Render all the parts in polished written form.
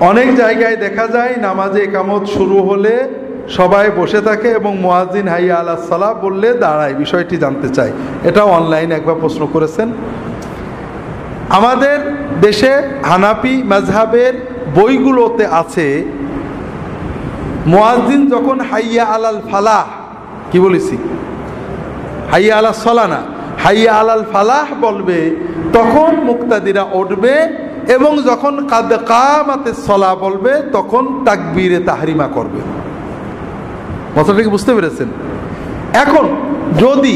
অনেক জায়গায় দেখা যায় নামাজে ইকামত শুরু হলে সবাই বসে থাকে এবং মুয়াজ্জিন হাইয়া আলাস সালাহ বললে দাঁড়ায়। বিষয়টি জানতে চাই। এটাও অনলাইনে একবার প্রশ্ন করেছেন। আমাদের দেশে হানাফি মাযহাবের বইগুলোতে আছে মুয়াজ্জিন যখন হাইয়া আলাল ফালাহ, কি বলেছি, হাইয়া আলাস সালাহ না, হাইয়া আলাল ফালাহ বলবে তখন মুক্তাদিরা উঠবে, এবং যখন কাদ কামাতিস সালাহ বলবে তখন তাকবীরে তাহরিমা করবে। কথাটা কি বুঝতে পেরেছেন? এখন যদি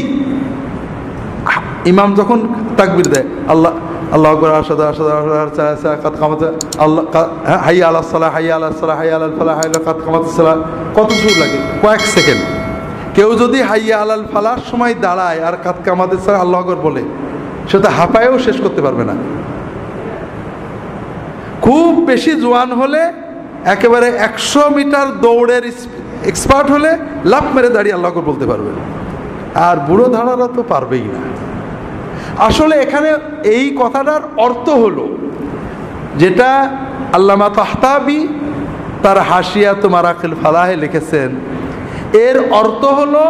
ইমাম যখন তাকবীর দেয় আল্লাহ আল্লাহু আকবার আশহাদু আল্লা কাদ কামাত আল্লাহ হাইয়া আলাস সালাহ হাইয়া আলাস সালাহ হাইয়া আলাল ফালাহ হাইয়া কাদ কামাতিস সালাহ, কত সময় লাগে? কয়েক সেকেন্ড। কেউ যদি হাইয়া আলাল ফালাহর সময় দাঁড়ায় আর কাদ কামাতিস সালাহ আল্লাহু আকবার বলে, সেটা হাঁপায়েও শেষ করতে পারবে না। খুব বেশি জোয়ান হলে, একেবারে 100 মিটার দৌড়ের এক্সপার্ট হলে লাফ মেরে দাঁড়িয়ে আল্লাহু আকবার বলতে পারবে, আর বুড়ো ধারারা তো পারবেই না। আসলে এখানে এই কথাটার অর্থ হলো যেটা আল্লামা তাহতাবি তার হাসিয়াত মারাকিল ফালাহে লিখেছেন, এর অর্থ হলো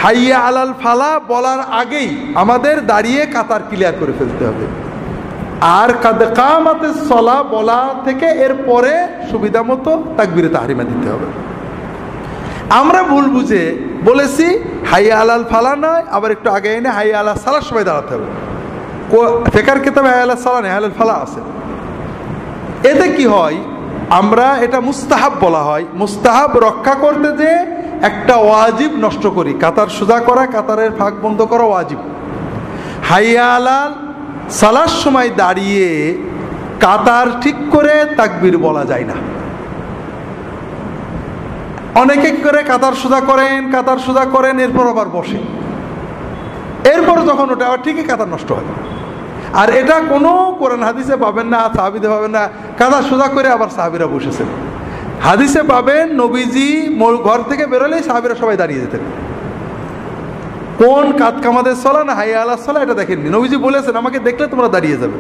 হাইয়া আলাল ফালাহ বলার আগেই আমাদের দাঁড়িয়ে কাতার ক্লিয়ার করে ফেলতে হবে, আর কাদ কামাতিস সালাহ বলা থেকে এর পরে সুবিধা মতো তাকবীরে তাহরিমা দিতে হবে। আমরা ভুল বুঝে বলেছি হাইয়া আলাল ফালাহ নয়, আবার একটু আগে এনে হাইয়া আলাল সালাহ সময় দাঁড়াতে হবে। ফিকর কিতাবে হাইয়া আলাল সালাহ নেই, হাইয়া আলাল ফালাহ আছে। এতে কি হয়, আমরা এটা মুস্তাহাব বলা হয়, মুস্তাহাব রক্ষা করতে যে একটা ওয়াজিব নষ্ট করি। কাতার সোজা করা, কাতারের ফাঁক বন্ধ করা ওয়াজিব। হাইয়া আলাল সালার সময় দাঁড়িয়ে কাতার ঠিক করে তাকবীর বলা যায় না। অনেকে কি করে কাতার সোজা করেন, এরপর আবার বসে, এরপর যখন ওটা আবার ঠিকই কাতার নষ্ট হয়। আর এটা কোনো কোরআন হাদিসে পাবেন না, সাহাবিতে পাবেন না। কাতার সোজা করে আবার সাহাবিরা বসেছেন। হাদিসে পাবেন নবীজি ঘর থেকে বেরোলেই সাহাবিরা সবাই দাঁড়িয়ে যেতেন। কোন কাদ কামাতিস সালাহ না হাইয়া আলাস সালাহ এটা দেখেননি। নবীজি বলেছেন আমাকে দেখলে তোমরা দাঁড়িয়ে যাবে।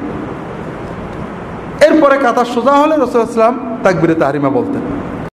এরপরে কাতার সোজা হলে রাসূলুল্লাহ সাল্লাল্লাহু আলাইহি ওয়াসাল্লাম তাকবীরে তাহরিমা বলতেন।